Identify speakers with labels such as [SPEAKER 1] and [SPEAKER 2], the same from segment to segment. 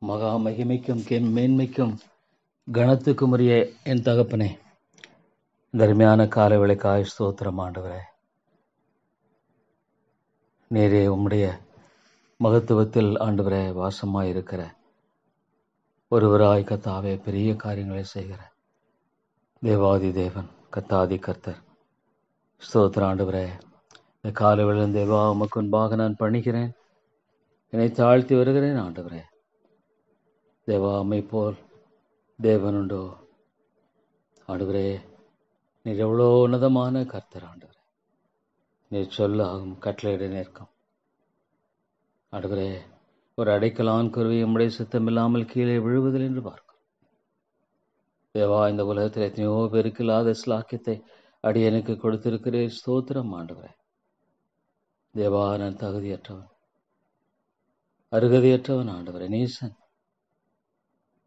[SPEAKER 1] மகா மகிமைக்கும் மேன்மைக்கும் கனத்துக்கும் உரிய என் தகப்பனே, இந்த அருமையான காலை வேளைக்காய் ஸ்தோத்திரம் ஆண்டவரே. நேரே உம்முடைய மகத்துவத்தில் ஆண்டவரே வாசமாயிருக்கிற ஒருவராய் கத்தாவே பெரிய காரியங்களை செய்கிற தேவாதி தேவன் கத்தாதி கர்த்தர் ஸ்தோத்திர ஆண்டவரே. இந்த காலை வேளையில் தேவா உமக்கு முன்பாக நான் பணிகிறேன், என்னை தாழ்த்தி வருகிறேன் ஆண்டவரே. தேவா அம்மை போல் தேவனுண்டோ ஆண்டவரே? நீர் எவ்வளோ உன்னதமான கர்த்தர் ஆண்டவரே. நீர் சொல்ல ஆகும் கட்டளையிட நேர்க்கும் ஆண்டவரே. ஒரு அடைக்கலான் குருவி உம்முடைய சித்தம் இல்லாமல் கீழே விழுவதில் என்று பார்க்கும் தேவா. இந்த உலகத்தில் எத்தனையோ பேருக்கு இல்லாத ஸ்லாக்கியத்தை அடியனுக்கு கொடுத்திருக்கிறேன். ஸ்தோத்திரம் ஆண்டவரே. தேவா நான் தகுதியற்றவன், அருகதையற்றவன் ஆண்டவரே. நீசன்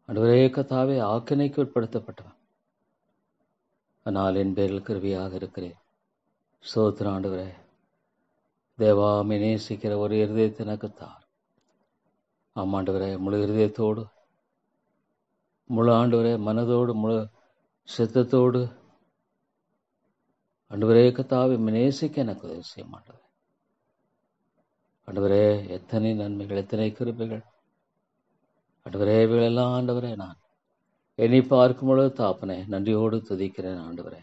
[SPEAKER 1] ஆண்டவரே கத்தாவே, ஆக்கினைக்கு உட்படுத்தப்பட்டவன். ஆனால் என் பேரில் கிருவியாக இருக்கிறேன். ஸ்தோத்திரம் ஆண்டவரே. தேவா மை நேசிக்கிற ஒரு இருதயத்தை எனக்கு தார். ஆமாண்டவரே, முழு இருதயத்தோடு, முழு ஆண்டவரே மனதோடு, முழு சித்தத்தோடு ஆண்டவரே கத்தாவை நேசிக்க எனக்கு உதவி செய்ய மாட்டவரே. ஆண்டவரே எத்தனை நன்மைகள், எத்தனை கிருபைகள் ஆண்டவரே. இவைகளெல்லாம் ஆண்டவரே நான் என்னை பார்க்கும் பொழுது தாப்பனே நன்றியோடு துதிக்கிறேன் ஆண்டவரே.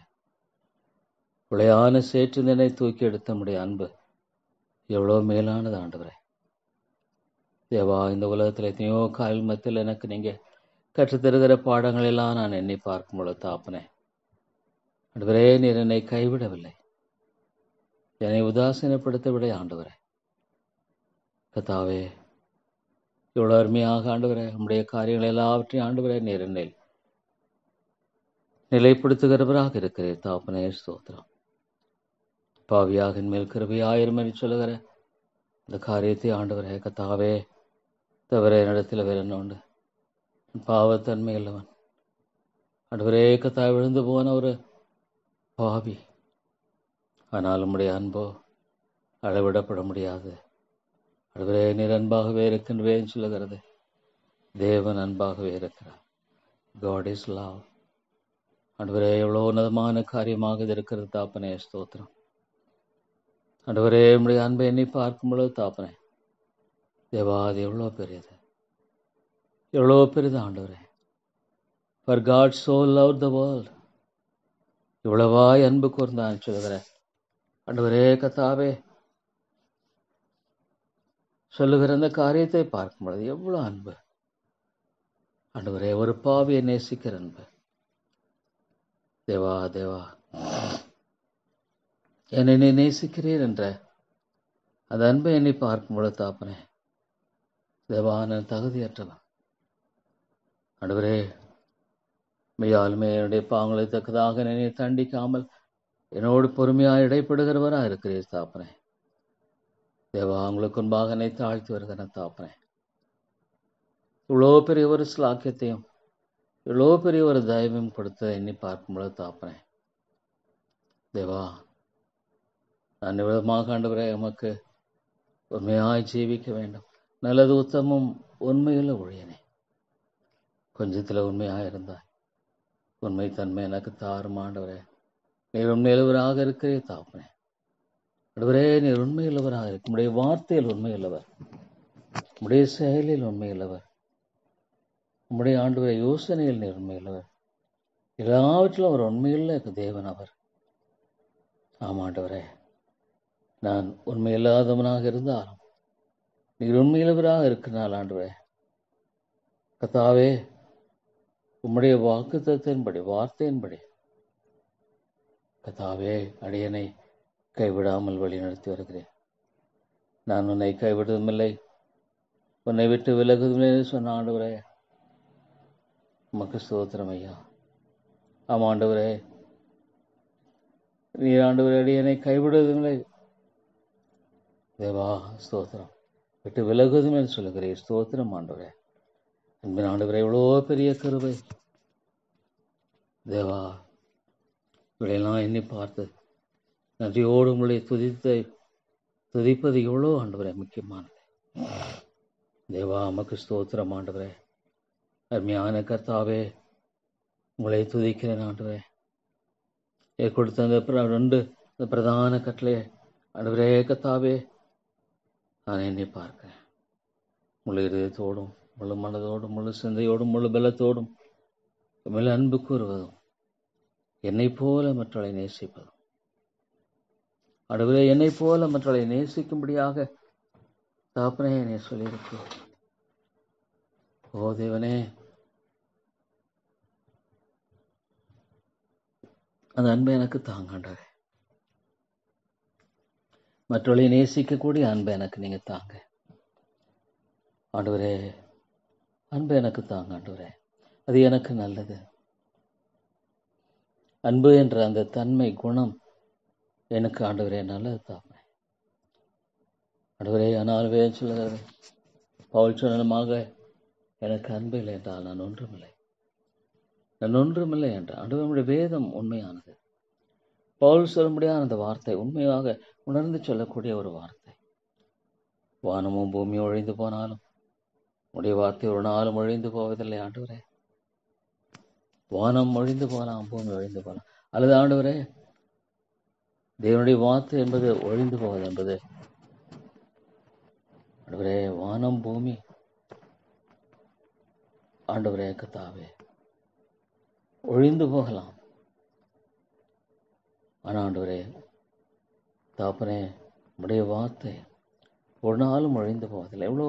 [SPEAKER 1] விளையான சேற்று நினை தூக்கி எடுத்த முடிய அன்பு எவ்வளோ மேலானது ஆண்டவரே. தேவா இந்த உலகத்தில் எத்தனையோ கால் மத்தியில் எனக்கு நீங்கள் கற்றுத்தருகிற பாடங்கள் எல்லாம் நான் என்னை பார்க்கும் பொழுது தாப்பனே ஆண்டவரே, நீர் என்னை கைவிடவில்லை, என்னை உதாசீனப்படுத்தவில்லை ஆண்டவரே. கத்தாவே இவ்வளோ அருமையாக ஆண்டவரே உம்முடைய காரியங்கள் எல்லாவற்றையும் ஆண்டவரே நீர் என்னை நிலைப்படுத்துகிறவராக இருக்கிறேன் தாப்பனே. ஸ்தோத்திரம். பாவியாக மேல் கிருபை 1000 என்று சொல்லுகிற இந்த காரியத்தை ஆண்டவரே கத்தாவே தவிர என்னிடத்தில் வேற என்ன உண்டு? பாவத்தன்மை இல்லவன் ஆண்டவரே கத்தாய் விழுந்து போன ஒரு பாவி. ஆனால் உம்முடைய அன்போ அளவிடப்பட முடியாது ஆண்டவரே. நீர் அன்பாகவே இருக்கின்றேன்னு சொல்லுகிறது. தேவன் அன்பாகவே இருக்கிறார். காட் இஸ் லவ் ஆண்டவரே. எவ்வளோ உன்னதமான காரியமாக இது இருக்கிறது தாப்பனே. ஸ்தோத்திரம் ஆண்டவரே. உம்முடைய அன்பை என்னை பார்க்கும் பொழுது தாப்பனே தேவா அது எவ்வளோ பெரியது, எவ்வளோ பெரியது ஆண்டவரே. For God so loved the world, இவ்வளவாய் அன்பு கூர்ந்தான் சொல்லுகிற ஆண்டவரே கத்தாவே சொல்லுகிற அந்த காரியத்தை பார்க்கும் பொழுது எவ்வளோ அன்பு ஆண்டவரே. ஒரு பாவியை நேசிக்கிற அன்பு தேவா. தேவா என்னை நீ நேசிக்கிறீர் என்ற அந்த அன்பை என்னை பார்க்கும் பொழுது தாப்பனே தேவா நான் தகுதியற்றவன் ஆண்டவரே. மெய்யாலுமே என்னுடைய பாவங்களை தக்கதாக என்னை தண்டிக்காமல் என்னோடு பொறுமையாக இடைப்படுகிறவராக இருக்கிறீர் தாப்பனே தேவா. உங்களுக்கு முன்பாக என்னை தாழ்த்தி வருகிறேன் தாப்பனே. இவ்வளோ பெரிய ஒரு ஸ்லாக்கியத்தையும் இவ்வளோ பெரிய ஒரு தயவையும் கொடுத்து எண்ணி பார்க்கும்பொழுது தாப்பனே தேவா நான் விதமாக ஆண்டவரே உமக்கு உண்மையாய் ஜீவிக்க வேண்டும். நல்லது உத்தமும் உண்மையுள்ள ஊழியனே. கொஞ்சத்தில் உண்மையாக இருந்தாய், உண்மை தன்மை எனக்கு தாரும் ஆண்டவரே. நீர் உண்மையுள்ளவராக இருக்கிறே தாப்பனே ஆண்டவரே. நீர் உண்மையுள்ளவராக இருக்கு. உம்முடைய வார்த்தையில் உண்மையுள்ளவர், உம்முடைய செயலில் உண்மையுள்ளவர், உம்முடைய ஆண்டவரை யோசனையில் நீர் உண்மையுள்ளவர். எல்லாவற்றிலும் அவர் உண்மையுள்ள தேவன் அவர். ஆமாண்டவரே, நான் உண்மையில்லாதவனாக இருந்தாலும் நீர் உண்மையுள்ளவராக இருக்கிறனால் ஆண்டவரே கத்தாவே உம்முடைய வாக்குத்தத்தின்படி வார்த்தையின்படி கத்தாவே அடியனை கைவிடாமல் வழி நடத்தி வருகிறேன். நான் உன்னை கைவிடுவதுமில்லை, உன்னை விட்டு விலகுவதில்லை என்று சொன்ன ஆண்டவரே உமக்கு ஸ்தோத்திரம் ஐயா. ஆமாம் ஆண்டவரே, நீர் ஆண்டவரே அடியனை கைவிடுவதுமில்லை தேவா. ஸ்தோத்திரம். விட்டு விலகுவதும் என்று சொல்லுகிறேன். ஸ்தோத்திரம் ஆண்டவரே. அன்பின் ஆண்டவரே எவ்வளோ பெரிய கருவை தேவா. இவையெல்லாம் எண்ணி பார்த்து நன்றியோடு உங்களுடைய துதிப்பது எவ்வளோ ஆண்டவரே முக்கியமானது தேவா. நமக்கு ஸ்தோத்திரம் ஆண்டவரே. அருமையான கர்த்தாவே, உங்களை துதிக்கிறேன் ஆண்டவரே. கொடுத்த அந்த இந்த பிரதான கட்டளை ஆண்டவரே கர்த்தாவே, நான் என்னை பார்க்கிறேன். முழு இதயத்தோடும், முழு மனதோடும், முழு சிந்தையோடும், முழு பலத்தோடும் மேல் அன்பு கூறுவதும், என்னை போல மற்றவர்களை நேசிப்பதும், ஆண்டவரே என்னை போல மற்றவர்களை நேசிக்கும்படியாக தகப்பனே என்னை சொல்லியிருக்கு. ஓ தேவனே, அந்த அன்பை எனக்கு தாங்க ஆண்டவரே. மற்றவர்களை நேசிக்கக்கூடிய அன்பை எனக்கு நீங்க தாங்க ஆண்டவரே. அன்பு எனக்கு தாங்க ஆண்டவரே, அது எனக்கு நல்லது. அன்பு என்ற அந்த தன்மை குணம் எனக்கு ஆண்டவரே நல்லது தாங்க ஆண்டவரே. ஆனால் வேதம் சொல்லுகிறது, பவுல் சொன்னமாக எனக்கு அன்பு இல்லை என்றால் நான் ஒன்றுமில்லை, நான் ஒன்றுமில்லை என்றால். ஆண்டவருடைய வேதம் உண்மையானது. பவுல் சொல்ல முடியாத அந்த வார்த்தை உண்மையாக உணர்ந்து சொல்லக்கூடிய ஒரு வார்த்தை. வானமும் பூமியும் ஒழிந்து போனாலும் உடைய வார்த்தை ஒரு நாளும் ஒழிந்து போவதில்லை ஆண்டவரே. வானம் ஒழிந்து போகலாம், பூமி ஒழிந்து போகலாம், அல்லது ஆண்டவரே தேவனுடைய வார்த்தை என்பது ஒழிந்து போவது என்பது ஆண்டவரே, வானம் பூமி ஆண்டவரே கர்த்தாவே ஒழிந்து போகலாம். ஆனால் ஆண்டவரே தாப்பனே, உடைய வார்த்தை ஒரு நாளும் ஒழிந்து போவதில்லை. எவ்வளோ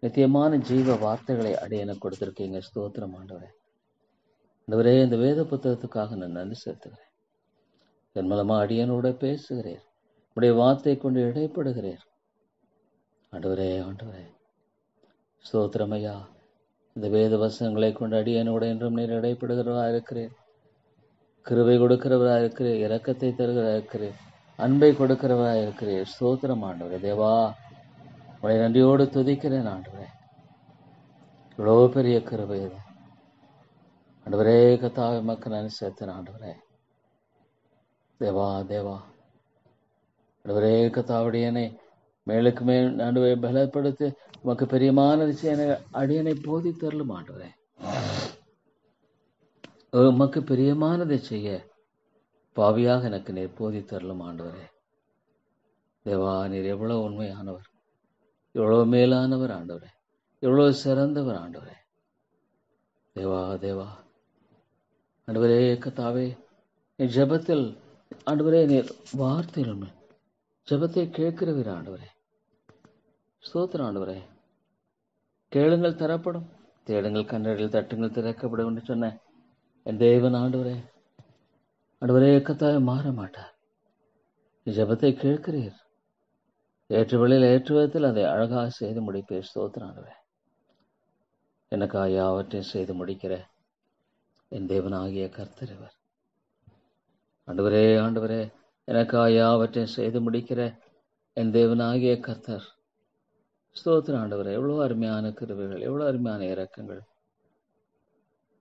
[SPEAKER 1] நித்தியமான ஜீவ வார்த்தைகளை எனக்கு கொடுத்திருக்கீங்க. ஸ்தோத்திரம் ஆண்டவரே. ஆண்டவரே, இந்த வேத புத்தகத்துக்காக நான் நன்றி செலுத்துகிறேன். என் மூலமா அடியனோட பேசுகிறேன், உடைய வார்த்தை கொண்டு இடைப்படுகிறேன். ஆண்டவரே ஆண்டவரே ஸ்தோத்திரம் ஐயா. இந்த வேத வசனங்களை கொண்டு அடியனோட என்றும் நீர் இடைப்படுகிறவரா இருக்கிறேன். கிருபை கொடுக்கிறவரா இருக்கிறேன், இரக்கத்தை தருகிறவரா இருக்கிறேன், அன்பை கொடுக்கிறவரா இருக்கிறேன். ஸ்தோத்திரம் ஆண்டவரே. தேவா, உங்களை நன்றியோடு துதிக்கிறேன் ஆண்டவரே. இவ்வளோ பெரிய கிருபை இது ஆண்டவரே. கர்த்தாவே மக்கள் நான் சேர்த்தேன் ஆண்டவரே. தேவா தேவா ஆண்டவரே கர்த்தாவுடையனை மேலுக்கு மேல் ஆண்டவரை பலப்படுத்தி உமக்கு பெரியமான விஷயம் அடியனை போதித்தரலும் ஆண்டவரே. உமக்கு பிரியமானதை செய்ய பாவியாக எனக்கு நீர் போதித்தரலும் ஆண்டவரே. தேவா, நீர் எவ்வளவு உண்மையானவர், எவ்வளவு மேலானவர் ஆண்டவரே, எவ்வளவு சிறந்தவர் ஆண்டவரே. தேவா தேவா ஆண்டவரே கர்த்தாவே, என் ஜெபத்தில் ஆண்டவரே நீர் வார்த்தையில் ஜெபத்தை கேட்கிறவர் ஆண்டவரே. ஸ்தோத்திரம் ஆண்டவரே. கேளுங்கள் தரப்படும், தேடுங்கள் கண்டறிகள், தட்டுங்கள் திறக்கப்படும் என்று சொன்ன என் தேவன் ஆண்டவரே. ஆண்டவரே கர்த்தாவே மாற மாட்டார். ஜெபத்தை கேட்கிறீர், ஏற்ற வழியில் ஏற்ற விதத்தில் அதை அழகாக செய்து முடிப்பீர். ஸ்தோத்திரம் ஆண்டவரே. எனக்காக யாவற்றையும் செய்து முடிக்கிற என் தேவனாகிய கர்த்தர் இவர். ஆண்டவரே ஆண்டவரே, எனக்காக யாவற்றையும் செய்து முடிக்கிற என் தேவனாகிய கர்த்தர். ஸ்தோத்திரம் ஆண்டவரே. எவ்வளோ அருமையான கிருபைகள், எவ்வளோ அருமையான இரக்கங்கள்.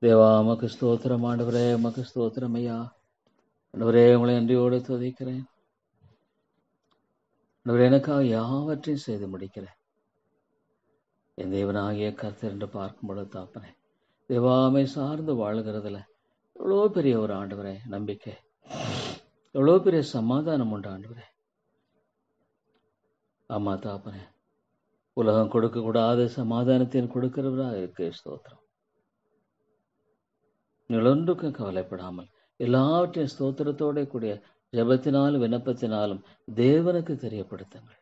[SPEAKER 1] தேவா உமக்கு ஸ்தோத்திரம் ஆண்டவரே, உமக்கு ஸ்தோத்திரம் ஐயா. ஆண்டவரே, உங்களை நன்றியோடு துதிக்கிறேன் ஆண்டவரே. எனக்காக யாவற்றையும் செய்து முடிக்கிறேன் என் தேவனாகிய கர்த்தர் என்று பார்க்கும்போது தாப்பனே, தேவாமை சார்ந்து வாழ்கிறதுல எவ்வளோ பெரிய ஒரு ஆண்டவரே நம்பிக்கை, எவ்வளோ பெரிய சமாதானம் உண்டு ஆண்டவரே. ஆமா தாப்பனே, உலகம் கொடுக்கக்கூடாத சமாதானத்தையும் கொடுக்கிறவராக இருக்கு. ஸ்தோத்திரம். நீங்கள் ஒன்றுக்கும் கவலைப்படாமல் எல்லாவற்றையும் ஸ்தோத்திரத்தோட கூடிய ஜபத்தினாலும் விண்ணப்பத்தினாலும் தேவனுக்கு தெரியப்படுத்துங்கள்.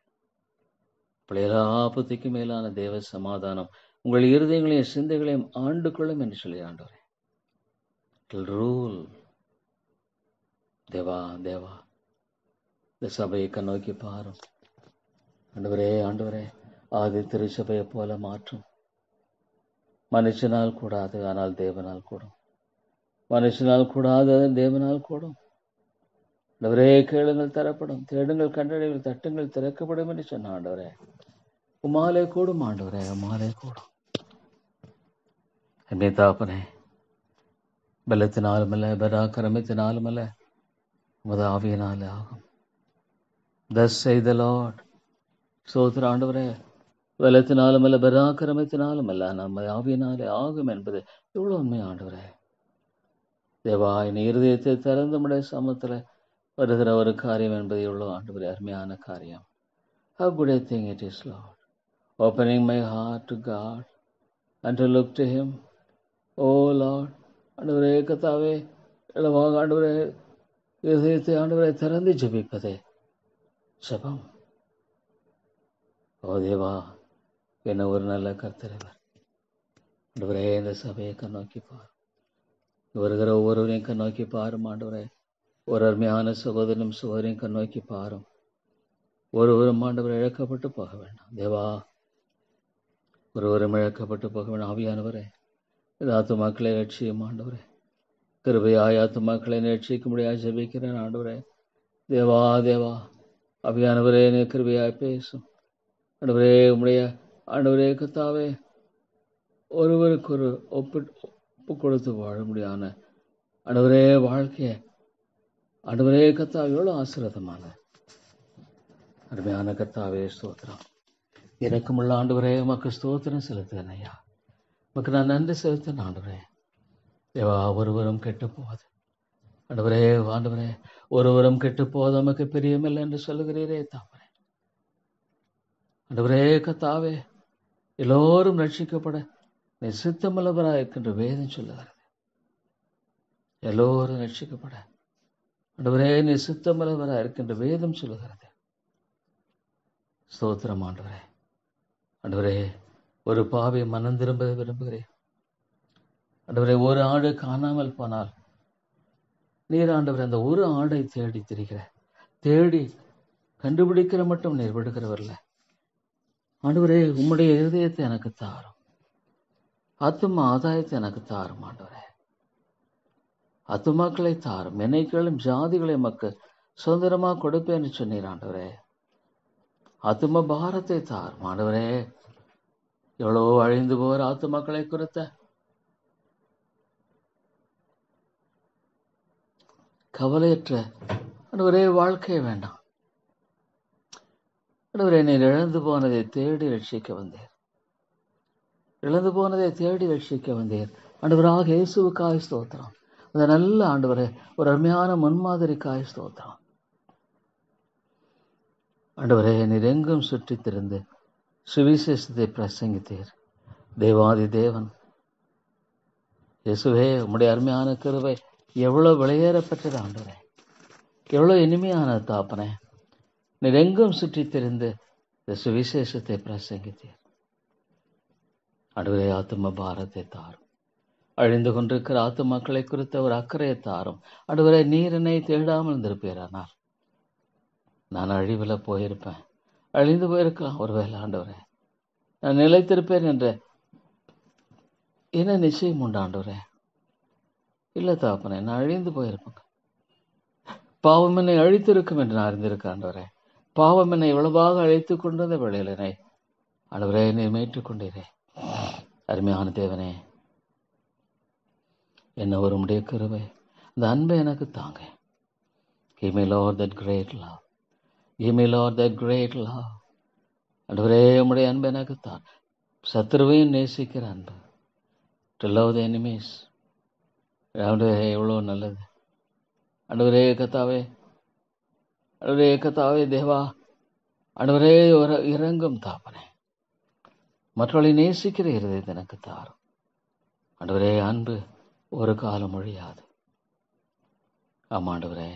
[SPEAKER 1] எல்லா ஆபத்துக்கும் மேலான தேவ சமாதானம் உங்கள் இருதயங்களையும் சிந்தைகளையும் ஆண்டு கொள்ளும் என்று சொல்லி ஆண்டவரே. ரூல் தேவா தேவா, இந்த சபையை கண்ணோக்கி பாரும் ஆண்டவரே. ஆண்டவரே, ஆதி திருச்சபையை போல மாற்றும். மனுஷனால் கூடாது, ஆனால் தேவனால் கூடும். மனுஷனால் கூடாது, தேவனால் கூடும். ஆண்டவரே, கேளுங்கள் தரப்படும், தேடுங்கள் கண்டடைகள், தட்டுங்கள் திறக்கப்படும் என்று சொன்ன ஆண்டவரே. உமாலே கூடும் ஆண்டவரே, உமாலே கூடும். என்னை தாப்பனே, பலத்தினாலும் அல்ல, பராக்கிரமத்தினாலும் அல்ல, உமது ஆவியினாலே ஆகும். Thus say the Lord. ஸ்தோத்திர ஆண்டவரே. பலத்தினாலும் அல்ல, பராக்கிரமத்தினாலும் அல்ல, நம்ம ஆவியினாலே ஆகும் என்பது எவ்வளவு உண்மை ஆண்டவரே. தேவா, என் இருதயத்தை திறந்து நம்முடைய சமூகத்துல வருகிற ஒரு காரியம் என்பது எவ்வளவு ஆண்டவரே அருமையான காரியம். How good a thing it is, Lord. Opening my heart to God and to look to Him. Oh Lord, ஆண்டவரே கர்த்தாவே, இளவாக ஆண்டவரே இதயத்தை ஆண்டவரை திறந்து ஜெபிப்பதே ஜெபம். ஓ தேவா, என்ன ஒரு நல்ல கர்த்தரவர். ஆண்டவரே, இந்த சபையை கண்ணோக்கி பார், வருகிற ஒவ்வொருவரையும் கண்ணோக்கி பாரும் ஆண்டவரே. ஒரு அருமையான சகோதரனும் சகோதரியும் கண்ணோக்கி பாரும். ஒருவரும் ஆண்டவர் இழக்கப்பட்டு போக வேண்டாம் தேவா, ஒருவரும் இழக்கப்பட்டு போக வேண்டாம். ஆவியானவரே, இந்த ஆத்துமாக்களை ரட்சியும் ஆண்டவரே. கிருபையாய் ஆத்துமாக்களை ரட்சிக்க முடியாது ஜெபிக்கிறேன் ஆண்டவரே. தேவா தேவா, ஆவியானவரே, நீ கிருபையாய் பேசும் ஆண்டவரே. உம்முடைய ஆண்டவரே கர்த்தாவே, ஒருவருக்கு ஒரு ஒப்பு கொடுத்து வாழ முடியாத ஆண்டவரே வாழ்க்கைய ஆண்டவரே கர்த்தாவே எவ்வளோ ஆசீர்வாதமான அருமையான கர்த்தாவே ஸ்தோத்திரம். எனக்கும் உள்ள ஆண்டவரே உமக்கு ஸ்தோத்திரம் செலுத்துகிறேன் ஐயா. உமக்கு நான் நன்றி செலுத்தினேன் ஆண்டவரே. தேவா, ஒருவரும் கெட்டு போவது ஆண்டவரே, ஆண்டவரே ஒருவரும் கெட்டு போவது உமக்கு பிரியமில்லை என்று சொல்லுகிறீரே தாமரே. ஆண்டவரே கர்த்தாவே, எல்லோரும் ரட்சிக்கப்பட நீ சித்தமுள்ளவராக இருக்கின்ற வேதம் சொல்லுகிறது. எல்லோரும் ரட்சிக்கப்பட ஆண்டவரே நீ சித்தமுள்ளவராக இருக்கின்ற வேதம் சொல்லுகிறது. ஸ்தோத்திரம் ஆண்டவரே. ஆண்டவரே, ஒரு பாவி மனம் திரும்ப விரும்புகிறேன் ஆண்டவரே. ஒரு ஆடு காணாமல் போனால் நீர் ஆண்டவரே அந்த ஒரு ஆடை தேடி திரிகிற, தேடி கண்டுபிடிக்கிற மட்டும் நீர் விடுகிறவர்ல ஆண்டவரே. உம்முடைய இருதயத்தை எனக்கு தாரும், ஆத்துமா ஆதாயத்தை எனக்கு தாரும் ஆண்டவரே. ஆத்துமாக்களை தாரும், என்னைக்களும் ஜாதிகளை மக்கு சுதந்திரமாக கொடுப்பேன்னு சொன்னீர் ஆண்டவரே. ஆத்தும பாரத்தை தாரும் ஆண்டவரே. எவ்வளவோ அழிந்து போகிற ஆத்துமாக்களை குறித்த கவலையற்ற ஆண்டவரே வாழ்க்கையை வேண்டாம் ஆண்டவரே. நீர் இழந்து போனதை தேடி ரட்சிக்க வந்தீர், இழந்து போனதை தேடி ரட்சிக்க வந்தீர் ஆண்டவராக இயேசுவுக்காய் ஸ்தோத்திரம். அந்த நல்ல ஆண்டவரே, ஒரு அருமையான முன்மாதிரிக்காய் ஸ்தோத்திரம் ஆண்டவரே. நீர் எங்கும் சுற்றி திரிந்து சுவிசேஷத்தை பிரசங்கித்தீர் தேவாதி தேவன் இயேசுவே. உம்முடைய அருமையான கிருபை எவ்வளவு விலையேறப்பட்டது ஆண்டவரே, எவ்வளவு இனிமையான தாப்பனே. நீர் எங்கும் சுற்றி திரிந்து இந்த சுவிசேஷத்தை பிரசங்கித்தீர் ஆண்டவரே. ஆத்தும பாரத்தை தாரும், அழிந்து கொண்டிருக்கிற ஆத்துமாக்களை குறித்த ஒரு அக்கறையை தாரும் ஆண்டவரே. நீர் என்னை தேடாமல் இருந்திருப்பீரானால் நான் அழிவில் போயிருப்பேன், அழிந்து போயிருக்கலாம் ஒருவேளை ஆண்டவரே. நான் நிலைத்திருப்பேன் என்ற என்ன நிச்சயம் உண்டு ஆண்டவரே? இல்லை தாப்பனே, நான் அழிந்து போயிருப்பேன். பாவம் என்னை அழித்திருக்கும் என்று நான் அறிந்திருக்கேன் ஆண்டவரே. பாவம் என்னை இவ்வளவாக அழைத்து கொண்டத வேளையிலே ஆண்டவரே நீர் மீட்டுக்கொண்டீரே. அருமையான தேவனே, என்ன ஒரு உம்முடைய கிருபை, அந்த அன்பை எனக்கு தாங்க. Give me Lord that great love. Give me Lord that great love. ஆண்டவரே, உம்முடைய அன்பை எனக்கு தான். சத்துருவையும் நேசிக்கிற அன்பு. To love the enemies. ஆண்டவரே எவ்வளோ நல்லது ஆண்டவரே கர்த்தாவே. ஆண்டவரே கர்த்தாவே தேவா, ஆண்டவரே ஒரு இறங்கும் தாப்பனே. மற்றவர்களை நேசிக்கிற இருதயத்தை எனக்கு தாரும் ஆண்டவரே. அன்பு ஒரு காலம் ஒழியாது. ஆமா ஆண்டவரே,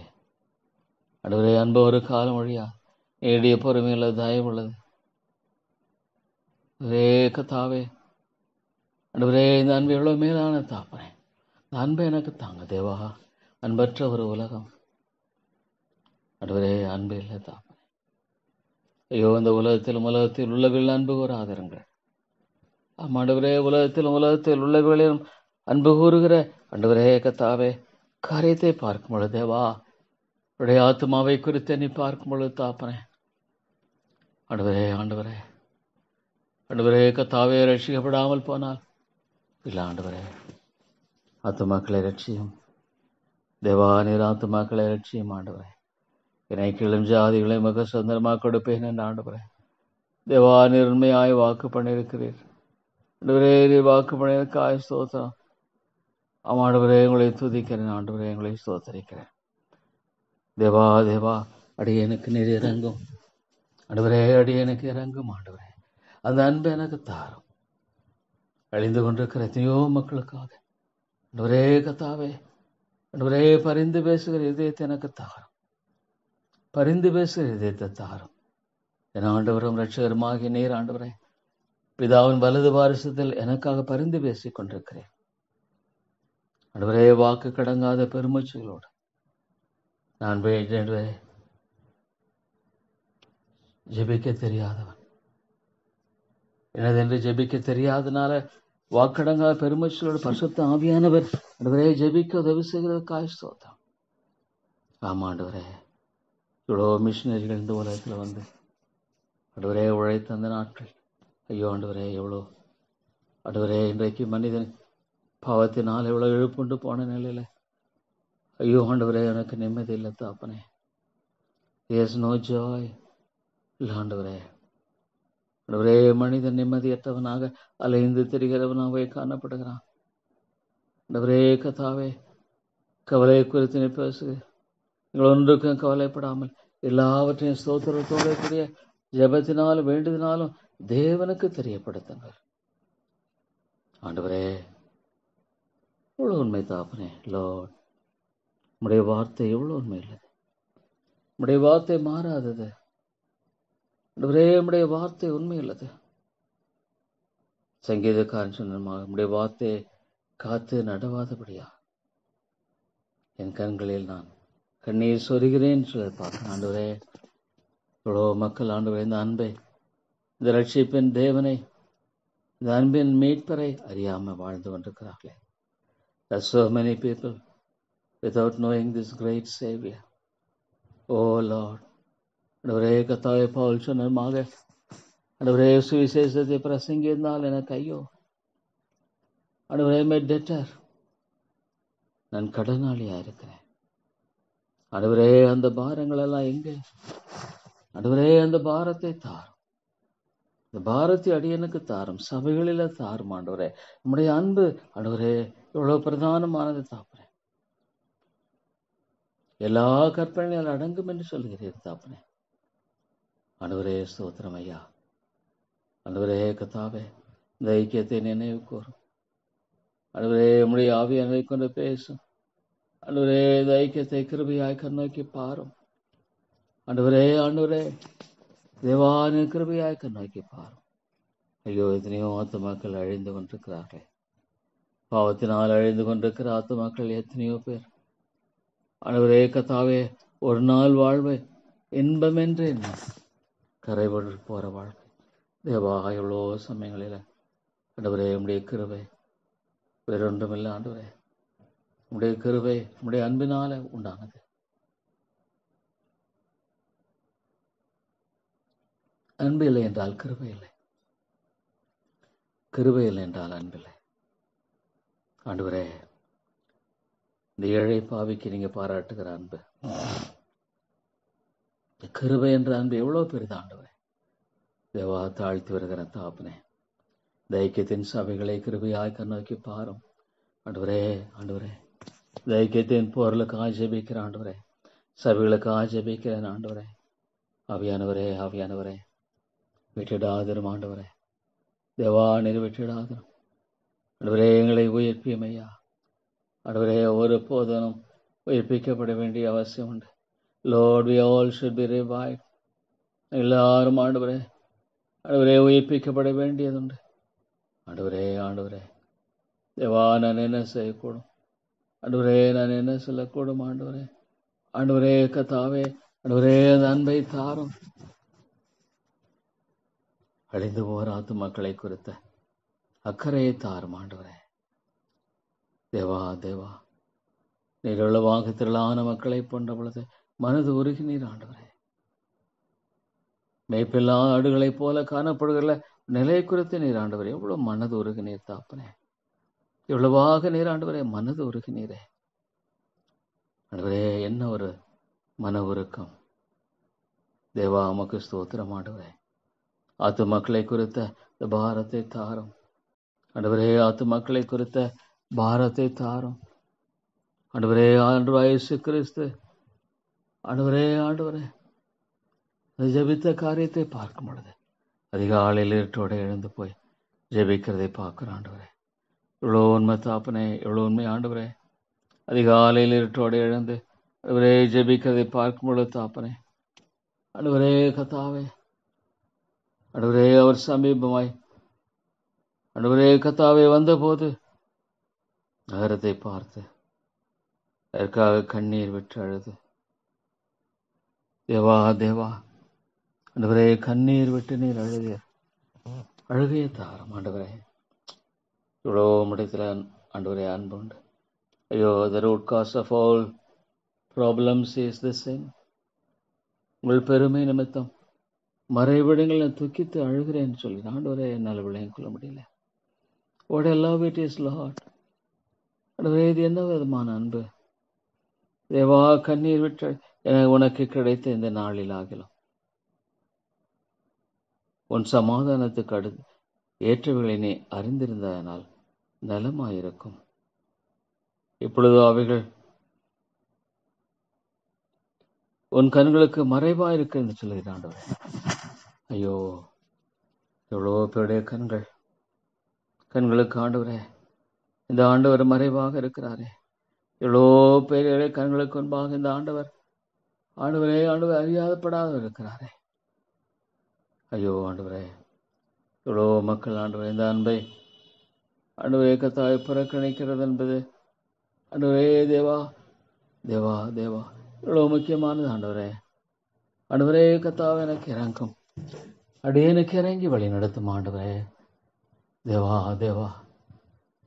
[SPEAKER 1] ஆண்டவரே அன்பு ஒரு காலம் ஒழியாது. ஏடிய பொறுமை உள்ளது, தயவு உள்ளது. ஒரே கர்த்தாவே ஆண்டவரே, இந்த அன்பு எவ்வளவு மேலான தாப்பனே. இந்த அன்பை எனக்கு தாங்க தேவா. அன்பற்ற ஒரு உலகம் ஆண்டவரே, அன்பு இல்லை தாப்பனே. ஐயோ, இந்த உலகத்தில் உள்ளவர்கள் அன்பு கூறாதிருங்கள். ஆண்டவரே, உலகத்தில் உள்ளவர்களிலும் அன்பு கூறுகிற ஆண்டவரே கர்த்தாவே, காரியத்தை பார்க்கும் பொழுது தேவா, உடைய ஆத்மாவை குறித்து நீ பார்க்கும் பொழுது தாப்பனே. ஆண்டவரே ஆண்டவரே ஆண்டவரே கர்த்தாவே, ரட்சிக்கப்படாமல் போனால் இல்லை ஆண்டவரே. ஆத்துமாக்களை ரட்சியும் தேவா, நீர் ஆத்துமாக்களை ரட்சியும் ஆண்டவரே. என்னை கிளும் ஜாதிகளை மிக சுதந்திரமாக கொடுப்பேன் என்று ஆண்டவரே. தேவா, நீர் உண்மையாய் வாக்கு பண்ணியிருக்கிறீர். ஆண்டவரே, நீர் வாக்கு பண்ணியிருக்காய் ஸ்தோத்திரம். ஆண்டவரே, உங்களை துதிக்கிறேன். ஆண்டவரே, உங்களை ஸ்தோத்தரிக்கிறேன். தேவா தேவா, அடியேனுக்கு நீர் இறங்கும். ஆண்டவரே, அடியேனுக்கு இறங்கும். ஆண்டவரே, அந்த அன்பை எனக்கு தாரும். அழிந்து கொண்டிருக்கிற எத்தனையோ மக்களுக்காக ஆண்டவரே கத்தாவே, ஆண்டவரே, பரிந்து பேசுகிற இதயத்தை எனக்கு தாரும். பரிந்து பேசுகிற இதயத்தை தாரும். என் ஆண்டவரும் ரட்சகருமாகிய நீர் ஆண்டவரே, பிதாவின் வலது பாரிசத்தில் எனக்காக பரிந்து பேசிக் கொண்டிருக்கிறேன். ஆண்டவரே, வாக்கு கடங்காத பெருமூச்சுகளோடு நான் ஜெபிக்க தெரியாதவன். எனதென்று ஜெபிக்க தெரியாதனால வாக்கடங்காத பெருமூச்சுகளோடு பரிசுத்த ஆவியானவர் ஆண்டவரே ஜெபிக்க உதவி செய்கிறதுக்காய் ஸ்தோத்திரம். ஆமாண்டவரே, இவ்வளோ மிஷினரிகள் இந்த உலகத்தில் வந்து ஆண்டவரே உழைத்த அந்த நாட்கள், ஐயோ ஆண்டவரே, எவ்வளோ ஆண்டவரே, இன்றைக்கு மனிதன் பாவத்தினால் எவ்வளோ இழுப்புண்டு போன நிலையில், ஐயோ ஆண்டவரே, எனக்கு நிம்மதி இல்லை தாப்பனே. There's no joy. இல்லை ஆண்டவரே. ஆண்டவரே, மனிதன் நிம்மதியற்றவனாக அலைந்து திரிகிறவனாகவே காணப்படுகிறான். ஆண்டவரே கத்தாவே, கவலை குறித்து நீ பேசுக. நீங்கள் ஒன்றுக்கும் கவலைப்படாமல் எல்லாவற்றையும் ஸ்தோத்திரத்தோடு கூடிய ஜெபத்தினாலும் வேண்டுதினாலும் தேவனுக்கு தெரியப்படுத்துங்கள். ஆண்டவரே, எவ்வளோ உண்மை தாப்பனே. லார்ட், உம்முடைய வார்த்தை எவ்வளோ உண்மை இல்லது. உம்முடைய வார்த்தை மாறாதது. ஆண்டவரே, உம்முடைய வார்த்தை உண்மை இல்லது. சங்கீதக்காரன் சொன்ன உம்முடைய வார்த்தையை காத்து நடவாதபடியா என் கண்களில் நான் கண்ணீர் சொருகிறேன் சொல்லி பார்க்கிறேன். ஆண்டவரே, இவ்வளோ மக்கள் ஆண்டவரே இந்த அன்பை, இந்த ரட்சிப்பின் தேவனை, இந்த அன்பின் மீட்பரை அறியாமல் வாழ்ந்து கொண்டிருக்கிறார்களே. There's so many people without knowing this great Savior. Oh Lord, ஆண்டவரே கர்த்தாவே, பவுல் சொன்னமாக ஆண்டவரே சுவிசேஷத்தை பிரசங்கியிருந்தால் எனக்கு ஐயோ. ஆண்டவரே, மை டெட்டர், நான் கடனாளியா இருக்கிறேன். ஆண்டவரே, அந்த பாரங்கள் எல்லாம் எங்கே? ஆண்டவரே, அந்த பாரத்தை தாரும். இந்த பாரத்தை அடியனுக்கு தாரும். சபைகளில தாரும். ஆண்டவரே, நம்முடைய அன்பு ஆண்டவரே எவ்வளவு பிரதானமானது தாப்பனே. எல்லா கற்பனைகள் அடங்கும் என்று சொல்கிறீர் தாப்பனே. ஆண்டவரே ஸ்தோத்திரம் ஐயா. ஆண்டவரே கத்தாவே, இந்த ஐக்கியத்தை நினைவு கூறும். ஆண்டவரே, உம்முடைய ஆவியானவரை கொண்டு பேசும். ஆண்டவரே, இந்த ஐக்கியத்தை கிருபையாய் கண்ணோக்கி பாரும். ஆண்டவரே, ஆண்டவரே தேவான கிருபையாய் கண்ணோக்கி பாரும். ஐயோ, எத்தனையோ ஆத்துமாக்கள் அழிந்து கொண்டிருக்கிறார்கள். பாவத்தினால் அழிந்து கொண்டிருக்கிற ஆத்துமாக்கள் எத்தனையோ பேர். ஆண்டவரே கத்தாவே, ஒரு நாள் வாழ்வை இன்பம் என்று என்ன கரைபட்டு போற வாழ்க்கை. தேவா, எவ்வளோ சமயங்களில் ஆண்டவரே உம்முடைய கிருபை வேறொன்றுமில்லை. ஆண்டவரே, உம்முடைய கிருபை உம்முடைய அன்பினால உண்டானது. அன்பு இல்லை என்றால் கிருபை இல்லை, கிருபை இல்லை என்றால் அன்பில்லை. ஆண்டவரே, இந்த ஏழை பாவிக்கு நீங்க பாராட்டுகிற அன்பு, கிருபை என்ற அன்பு எவ்வளவு பெரிது ஆண்டவரே. தேவா, தாழ்த்தி வருகிற தாப்பனே, இந்த ஐக்கியத்தின் சபைகளை கிருபையாய் கண்ணோக்கி பாரும். ஆண்டவரே, ஆண்டவரே, இந்த ஐக்கியத்தின் பொருளுக்கு ஆஜபிக்கிற ஆண்டவரே, சபைகளுக்கு ஆஜபிக்கிறேன் ஆண்டவரே. ஆவியானவரே, ஆவியானவரே, விட்டுடாதிரும் ஆண்டவரே. தேவா, நீர் விட்டுடாதிரும் ஆண்டவரே. எங்களை உயிர்ப்பியும் ஐயா. ஆண்டவரே, ஒரு போதனும் உயிர்ப்பிக்கப்பட வேண்டிய அவசியம் உண்டு. Lord, we all should be revived. எல்லாரும் ஆண்டவரே, ஆண்டவரே உயிர்ப்பிக்கப்பட வேண்டியதுண்டு. ஆண்டவரே, ஆண்டவரே, தேவா, நான் என்ன செய்யக்கூடும்? ஆண்டவரே, நான் என்ன சொல்லக்கூடும்? ஆண்டவரே, ஆண்டவரே கத்தாவே, ஆண்டவரே அந்த அன்பை தாரும். அழிந்து போகிற ஆத்துமக்களை குறித்த அக்கறையை தாரும் ஆண்டவரே. தேவா, தேவா, நீர் எவ்வளவாக திரளான மக்களை போன்ற பொழுது மனது உருகினீர் ஆண்டவரே. மேய்ப்பில்லா ஆடுகளைப் போல காணப்படுகிற நிலை குறித்து நீர் ஆண்டவரே எவ்வளவு மனது உருகினீர் தாப்பனே. எவ்வளவாக நீர் ஆண்டவரே மனது உருகினீரே. ஆண்டவரே, என்ன ஒரு மன உருக்கம். தேவா, உமக்கு ஸ்தோத்திரம் ஆண்டவரே. ஆத்துமக்களை குறித்த இந்த பாரத்தை தாரும். ஆண்டவரே, ஆத்துமக்களை குறித்த பாரத்தை தாரும். ஆண்டவரே, ஆண்டவராகிய இயேசு கிறிஸ்து, ஆண்டவரே ஜெபித்த காரியத்தை பார்க்கும் பொழுது அதிகாலையில் இருட்டோட எழுந்து போய் ஜெபிக்கிறதை பார்க்கிறோம். ஆண்டவரே, இவ்வளோ உண்மை தாப்பனே, இவ்வளோ உண்மை ஆண்டவரே. அதிகாலையில் இருட்டோட எழுந்து ஆண்டவரே ஜெபிக்கிறதை பார்க்கும் பொழுது தாப்பனே, ஆண்டவரே கத்தாவே, ஆண்டவரே அவர் சமீபமாய் ஆண்டவரே கத்தாவே வந்தபோது நகரத்தை பார்த்து அதற்காக கண்ணீர் விட்டு அழுது, தேவா தேவா ஆண்டவரே, கண்ணீர் விட்டு நீர் அழுகையை தாரும். ஆண்டவரே, இவ்வளோ முடித்துல ஆண்டவரே அன்புண்டு. ஐயோ, the root cause of all problems is the sin. உங்கள் பெருமை நிமித்தம் மறைவிடங்களை துக்கித்து அழுகிறேன்னு சொல்லி ஆண்டவரே என்னால் விளையம் கொள்ள முடியல. What I love it is Lord. ஆண்டவரே, இது என்ன விதமான அன்பு. தேவா, கண்ணீர் விட்டு உனக்கு கிடைத்த இந்த நாளில் ஆகலாம் உன் சமாதானத்துக்கு ஏற்றவைகளை நீ அறிந்திருந்ததனால் நலமாயிருக்கும். இப்பொழுது அவைகள் உன் கண்களுக்கு மறைவாயிருக்கு என்று சொல்லுகிறான் ஆண்டவரே. ஐயோ, எவ்வளோ பேருடைய கண்களுக்கு ஆண்டவரே இந்த ஆண்டவர் மறைவாக இருக்கிறாரே. எவ்வளோ பேருடைய கண்களுக்கு முன்பாக இந்த ஆண்டவரே அறியாதப்படாத இருக்கிறாரே. ஐயோ ஆண்டவரே, எவ்வளோ மக்கள் ஆண்டவரே இந்த அன்பை ஆண்டவரே கத்தாவை புறக்கணிக்கிறது என்பது ஆண்டவரே தேவா தேவா தேவா எவ்வளோ முக்கியமானது. ஆண்டவரே கத்தாவை எனக்கு இறங்கும், அடியேனுக்கு இறங்கி வழி நடத்தும். ஆண்டவரே தேவா தேவா,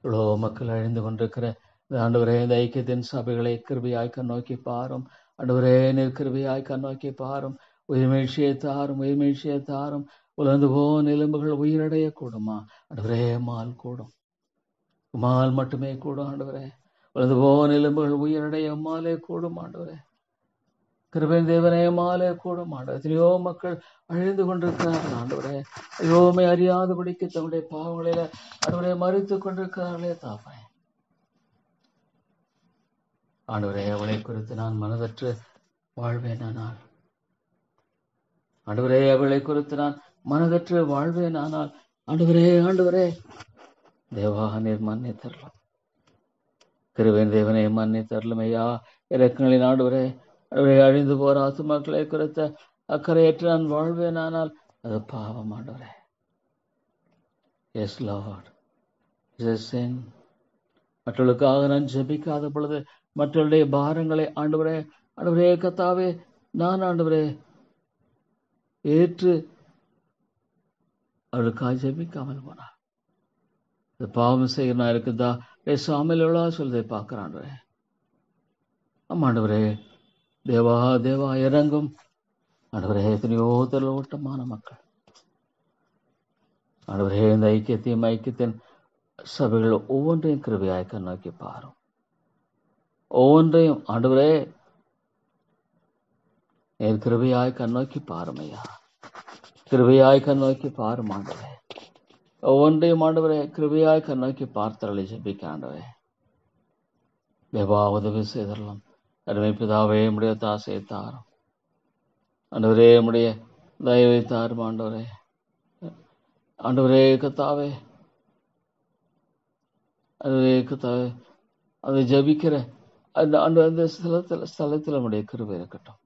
[SPEAKER 1] இவ்வளோ மக்கள் அழிந்து கொண்டிருக்கிற இந்த ஆண்டவரே இந்த ஐக்கியத்தின் சபைகளை கிருபையாய் கண்ணோக்கி பாரும். ஆண்டவரே, நீர் கிருபையாய் கண்ணோக்கி பாரும். உயிர்மீழ்ச்சியை தாரும். உலர்ந்து போன எலும்புகள் உயிரடைய கூடுமா ஆண்டவரே? மால் கூடும், மால் மட்டுமே கூடும் ஆண்டவரே. உலர்ந்து போன எலும்புகள் உயிரடைய மாலே கூடும் ஆண்டவரே. கிருபை தேவனே, மாலே கூடும் ஆண்டவர். எத்தனையோ மக்கள் அழிந்து கொண்டிருக்கிறார்கள் ஆண்டவரே. ஐயோமை அறியாதபடிக்கு தன்னுடைய பாவங்களில ஆண்டவரே மறித்து கொண்டிருக்கிறார்களே தாப்பே. ஆண்டவரே, அவளை குறித்து நான் மனதற்று வாழ்வேனானால், ஆண்டவரே அவளை குறித்து நான் மனதற்று வாழ்வேனானால், ஆண்டவரே தேவா நீர் மன்னி தரலாம். கிருபையின் தேவனே மன்னி தரலும் ஐயா. இலக்கங்களின் ஆண்டவரே அழிந்து போற ஆத்துமாக்களை குறித்த அக்கறையற்று நான் வாழ்வேனானால் அது பாவம் ஆண்டவரே. எஸ் லார்ட், மற்றவர்களுக்காக நான் ஜெபிக்காத பொழுது மற்றவருடைய பாரங்களை ஆண்டவரே கத்தாவே நான் ஆண்டவரே ஏற்று அவளுக்காக ஜெபிக்காமல் போனா அது பாவம் செய்கிறனா இருக்குதா சாமியில் எவ்வளோ சொல்றதை பார்க்கிறான் ஆண்டவரே. ஆமா ஆண்டவரே, தேவா தேவா இறங்கும் ஆண்டவரே. எத்தனையோ ஓட்டமான மக்கள் ஆண்டவரே, இந்த ஐக்கியத்தின் சபைகள் ஒவ்வொன்றையும் கிருபையாய் கண்ணோக்கி பாரும். ஒவ்வொன்றையும் ஆண்டவரே என் கிருபையாய் கண்ணோக்கி பாருமையா. கிருபையாய் கண்ணோக்கி பாரும் ஆண்டவரே. ஒவ்வொன்றையும் ஆண்டவரே கிருபையாய் கண்ணோக்கி பார்த்தரலை ஜெபிக்க ஆண்டவரே. தேவா உதவி செய்தரலாம். அருமை பிதாவே, உடைய தாசையை தாரும் ஆண்டவரே. உடைய தயவை தாரும் ஆண்டவரே கத்தாவே. அதை ஜபிக்கிற அந்த ஸ்தலத்தில் நம்முடைய கிருபை இருக்கட்டும்.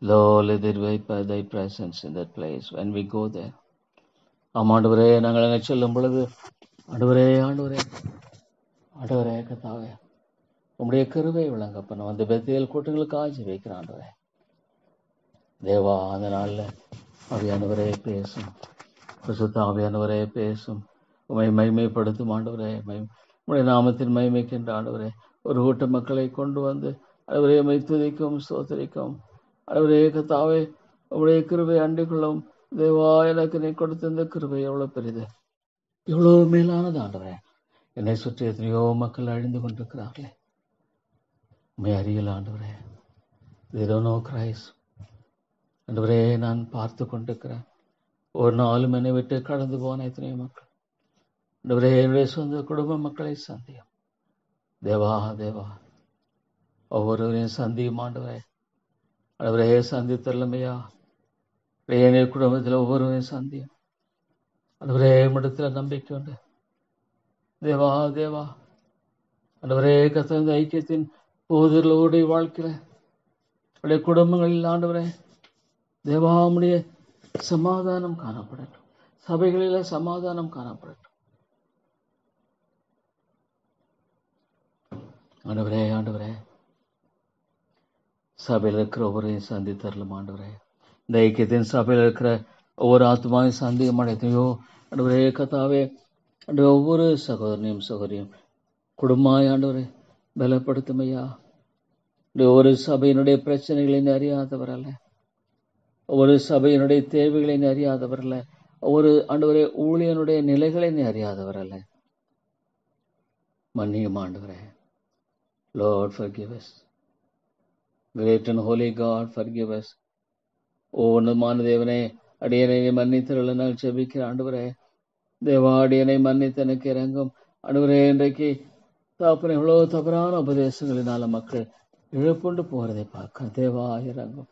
[SPEAKER 1] Lord, let there be thy presence in that place when we go there. ஆண்டவரே, நாங்கள் அங்கே செல்லும் பொழுது ஆண்டவரே கத்தாவே உம்முடைய கிருபை விளங்கப்பணும். அந்த பெத்தேல் கூட்டங்களுக்காக ஜெபிக்கிறேன் ஆண்டவரே. தேவா, அந்த நாளில் ஆவியானவரே பேசும், பரிசுத்த ஆவியானவரே பேசும். உம்மை மகிமைப்படுத்தும் ஆண்டவரே. உம்முடைய நாமத்தின் மகிமைக்கின்ற ஆண்டவரே ஒரு கூட்ட மக்களை கொண்டு வந்து ஆண்டவரே உம்மை துதிக்கும் ஸ்தோத்திரிக்கும். ஆண்டவரே கத்தாவே, உம்முடைய கிருபை அண்டிக்குள்ளும். தேவா, எனக்கு நீ கொடுத்த இந்த கிருபை எவ்வளவு பெரிது, எவ்வளவு மேலானது ஆண்டவரே. என்னை சுற்றி எத்தனையோ மக்கள் அழிந்து கொண்டிருக்கிறார்களே, உம்மை அறியல ஆண்டவரே. They don't know Christ. ஆண்டவரே, நான் பார்த்து கொண்டிருக்கிறேன். ஒரு நாளும் என்னை விட்டு கடந்து போன எத்தனையோ மக்கள் ஆண்டவரே, என்னுடைய சொந்த குடும்ப மக்களை சந்தியும். தேவா தேவா, ஒவ்வொருவரையும் சந்தியும் ஆண்டவரே. ஆண்டவரே, சந்தித்தரலையா என்னுடைய குடும்பத்தில் ஒவ்வொருவரையும் சந்தியும். ஆண்டவரே, இடத்துல நம்பிக்கை உண்டு. தேவா தேவா, ஆண்டவரே, கர்த்தர் ஐக்கியத்தின் போதர்களுடைய வாழ்க்கையில அவருடைய குடும்பங்களில் ஆண்டவரே தேவா உம்முடைய சமாதானம் காணப்படட்டும். சபைகளில சமாதானம் காணப்படட்டும். ஆண்டவரே ஆண்டவரே, சபையில் இருக்கிற ஒவ்வொருவரையும் சந்தித்தரலும் ஆண்டவரே. இந்த ஐக்கியத்தின் சபையில் இருக்கிற ஒவ்வொரு ஆத்மாவையும் சந்தியம் அடைத்தையோ ஆண்டவரே கர்த்தாவே, ஆண்டவரே ஒவ்வொரு சகோதரனையும் சகோதரியும் குடும்பமாய் ஆண்டவரே பலப்படுத்தும் ஐயா. ஒவ்வொரு சபையினுடைய பிரச்சனைகளை அறியாதவர் அல்ல, ஒவ்வொரு சபையினுடைய தேவைகளை அறியாதவர் அல்ல, ஒவ்வொரு ஆண்டவரே ஊழியனுடைய நிலைகளை அறியாதவர் அல்ல. மன்னியும் ஆண்டவரே. Lord, forgive us. Great and holy God, forgive us. ஒவ்வொன்றுமான தேவனே, அடியனை மன்னித்தருள நான் செபிக்கிற ஆண்டவரே. தேவா, அடியனை மன்னித்து எனக்கு இறங்கும் ஆண்டவரே. இன்றைக்கு தாப்பனை எவ்வளோ தவறான உபதேசங்களினால மக்கள் இழப்புண்டு போறதை பார்க்க தேவா இறங்கும்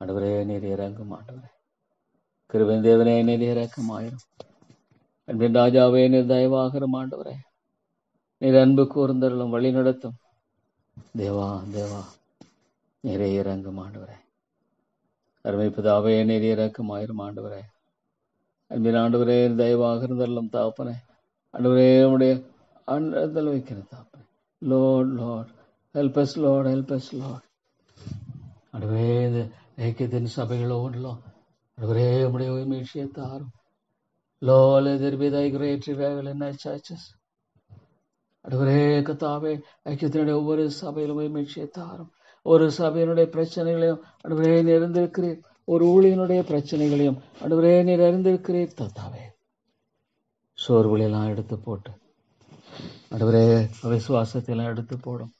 [SPEAKER 1] ஆண்டவரே. நீர் இறங்கும் ஆண்டவரே. கிருபையின் தேவனே, நீர் இறக்கமாயிரும். அன்பின் ராஜாவே, நீர் தயவாகிற ஆண்டவரே. நீர் அன்பு கூர்ந்தருளும், வழி நடத்தும் தேவா தேவா. நீரே இறங்கும் ஆண்டவரே. அருமை பிதாவே, நீர் இறக்கமாயிரும் ஆண்டவரே. அன்பின் ஆண்டவரே, தயவாக இருந்தருளும் தாப்பனே. ஆண்டவரே, உடைய ஆண்டத்தில் வைக்கிற தாப்பனே. Lord, Lord, help us, Lord, help us, Lord. ஆண்டவரே, இந்த ஐக்கியத்தின் சபைகள் ஒவ்வொன்றிலும் ஆண்டவரே உடைய மீட்சியை தாரும். Lord, let there be thy great revival in thy churches. ஆண்டவரே கர்த்தாவே, ஐக்கியத்தினுடைய ஒவ்வொரு சபையிலும் மீட்சியை தாரும். ஒரு சபையினுடைய பிரச்சனைகளையும் ஆண்டவரே நீர் அறிந்திருக்கிறீர். ஒரு ஊழியனுடைய பிரச்சனைகளையும் ஆண்டவரே நீர் அறிந்திருக்கிறீர் கர்த்தாவே. சோர்வுகளெல்லாம் எடுத்து போட்டு ஆண்டவரே அவிசுவாசத்தெல்லாம் எடுத்து போடும்,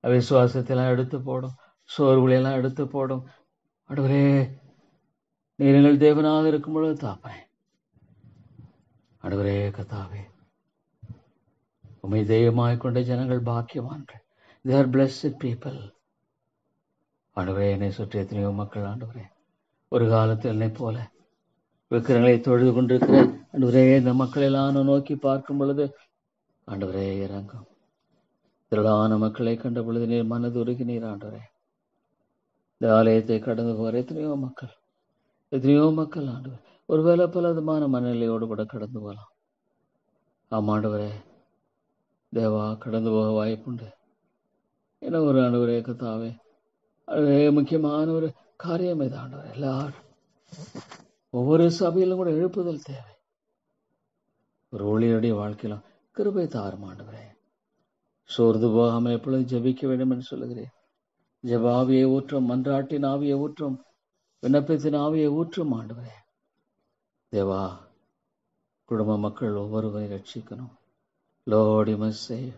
[SPEAKER 1] அவிசுவாசத்தெல்லாம் எடுத்து போடும், சோர்வுகளெல்லாம் எடுத்து போடும். ஆண்டவரே, நீர் எங்கள் தேவனாக இருக்கும் பொழுது தாப்பனே. ஆண்டவரே கர்த்தாவே, உம்மை தெய்வமாய் கொண்ட ஜனங்கள் பாக்கியவான்கள். They are blessed people. ஆண்டவரே, என்னை சுற்றி எத்தனையோ மக்கள் ஆண்டவரே ஒரு காலத்தில் என்னை போல விக்கிரங்களை தொழுது கொண்டிருக்கிற ஆண்டவரே இந்த மக்களெல்லாம் நான் நோக்கி பார்க்கும் பொழுது ஆண்டவரே இறங்கும். திரளான மக்களை கண்ட பொழுது நீர் மனது உருகினீர் ஆண்டவரே. இந்த ஆலயத்தை கடந்து போகிற எத்தனையோ மக்கள் ஆண்டவர் ஒருவேளை பல விதமான மனநிலையோடு கூட கடந்து போகலாம். ஆமாண்டவரே தேவா, கடந்து போக வாய்ப்புண்டு. என்ன ஒரு ஆண்டவரே கர்த்தாவே, அதுவே முக்கியமான ஒரு காரியம் இது ஆண்டவரே. எல்லாரும் ஒவ்வொரு சபையிலும் கூட எழுப்புதல் தேவை. ஒரு ஊழியருடைய வாழ்க்கையிலும் கிருபை தாரும் ஆண்டவரே. சோர்ந்து போகாமல் எப்பொழுதும் ஜெபிக்க வேண்டும் என்று சொல்லுகிறேன். ஜெப ஆவியை ஊற்றும், மன்றாட்டின் ஆவியை ஊற்றும், விண்ணப்பத்தின் ஆவியை ஊற்றும் ஆண்டவரே. தேவா, குடும்ப மக்கள் ஒவ்வொருவரை ரட்சிக்கணும். Lord, you must save.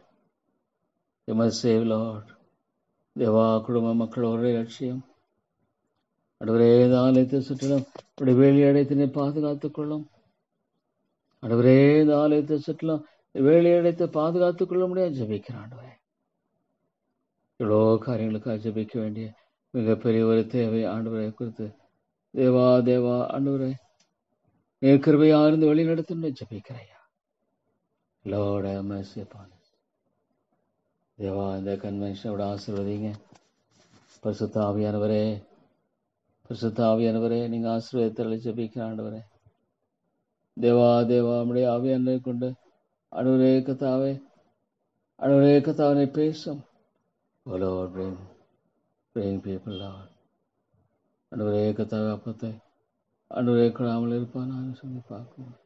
[SPEAKER 1] You must save, Lord. தேவா, குடும்ப மக்கள் ஒரே லட்சியம் ஆண்டவரே. இந்த ஆலயத்தை சுற்றிலும் உடைய வேலி அடைத்தினை பாதுகாத்துக் கொள்ளும் ஆண்டவரே. இந்த ஆலயத்தை சுற்றிலும் வேலி அடைத்து பாதுகாத்துக் கொள்ள முடியாது ஜெபிக்கிறான் ஆண்டவரே. இவ்வளோ காரியங்களுக்காக ஜெபிக்க வேண்டிய மிகப்பெரிய ஒரு தேவை ஆண்டவரை குறித்து தேவா தேவா ஆண்டவரே நீர் கிருபையா இருந்து வழி நடத்துன்னு ஜெபிக்கிறையா. Lord, have mercy upon us. தேவா, இந்த கன்வென்ஷனோட ஆசீர்வதிங்க. பரிசுத்த ஆவியானவரே, பரிசுத்த ஆவியானவரே, நீங்க ஆசீர்வாதத்தை ஜெபிக்கிற ஆண்டவரே. தேவா தேவா, நம்முடைய ஆவியானவரை கொண்டு ஆண்டவரே கர்த்தாவே, ஆண்டவரே கர்த்தாவே பேசும். Oh Lord, bring people, Lord. ஆண்டவரே கர்த்தாவே, அப்பத்தை ஆண்டவரே கொடாமல் இருப்பான் நான் சொல்லி பார்க்கணும்.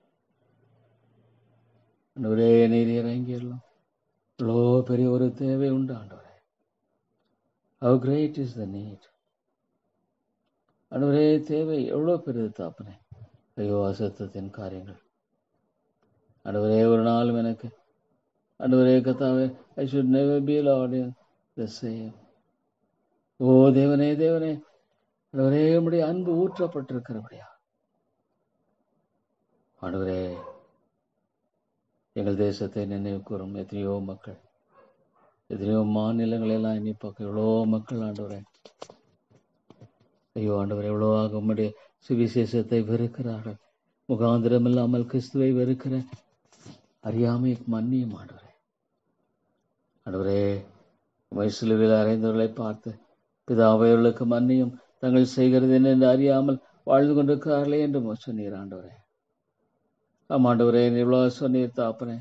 [SPEAKER 1] ஆண்டவரே நீர் இறங்கிடலாம். இவ்வளோ பெரிய ஒரு தேவை உண்டு ஆண்டவரே. How great is the need. ஆண்டவரே தேவை எவ்வளோ பெரியது தாப்பனே. ஐயோ அசுத்தத்தின் காரியங்கள் ஆண்டவரே ஒரு நாளும் எனக்கு ஆண்டவரே கர்த்தாவே, I should never be Lord the same. ஓ தேவனே தேவனே, ஆண்டவரே உம்முடைய அன்பு ஊற்றப்பட்டிருக்கிறபடியா ஆண்டவரே, எங்கள் தேசத்தை நினைவு கூறும் எத்தனையோ மக்கள், எத்தனையோ மாநிலங்களெல்லாம் எண்ணி பார்க்க எவ்வளோ மக்கள் ஆண்டவரே. ஐயோ ஆண்டவரே, எவ்வளோவாக உம்முடைய சுவிசேஷத்தை வெறுக்கிறார்கள். முகாந்திரம் இல்லாமல் கிறிஸ்துவை வெறுக்கிற அறியாமை மன்னியும் ஆண்டவரே. ஆண்டவரே, சிலுவையில் அறைந்தவர்களை பார்த்து பிதாவையவர்களுக்கு மன்னியும், தங்கள் செய்கிறது என்ன என்று அறியாமல் வாழ்ந்து கொண்டிருக்கிறார்களே என்று சொன்னீர் ஆண்டவரே. ஆமாண்டவரே, இவ்வளோ சொன்னீர் தாப்பனே.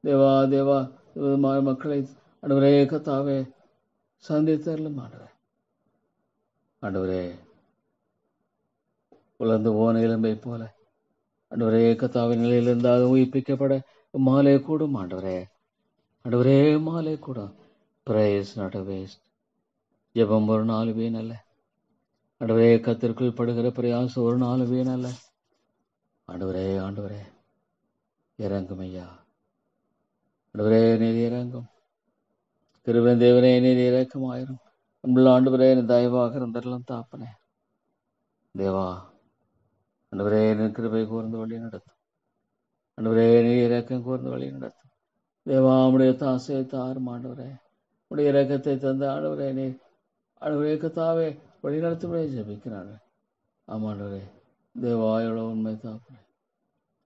[SPEAKER 1] தேவா தேவா, மக்களை ஆண்டவரே கத்தாவே சந்தித்தரலும் ஆண்டவரே. ஆண்டவரே, உலர்ந்து போன எலும்பை போல ஆண்டவரே கத்தாவின் நிலையிலிருந்தாக உயிர்ப்பிக்கப்பட மாலை கூடும் ஆண்டவரே. ஆண்டவரே, மாலை கூடும். Prayers not waste. ஜெபம் ஒரு நாள் வீணல்ல ஆண்டவரே. கத்திற்குள் படுகிற பிரயாசம் ஒரு நாள் வீணல்ல ஆண்டவரே. ஆண்டவரே இறங்கும் ஐயா. ஆண்டவரே நீதி இறங்கும். கிருபையின் தேவனே நீதி இறக்கமாயிரும். நம்மள ஆண்டவரே தயவாக இருந்தரலாம் தாப்பனே. தேவா ஆண்டவரே, கிருபை கூர்ந்து வழி நடத்தும். ஆண்டவரே நீதி இறக்கம் கூர்ந்து வழி நடத்தும். தேவா உடைய தாசையை தாரும் ஆண்டவரே. உடைய இறக்கத்தை தந்த ஆண்டவரே, நீ ஆண்டவரே கத்தாவே வழி நடத்தும்படியே ஜெபிக்கிறார்கள். ஆமாண்டவரே தேவா, எவ்வளோ உண்மை தாப்பனே.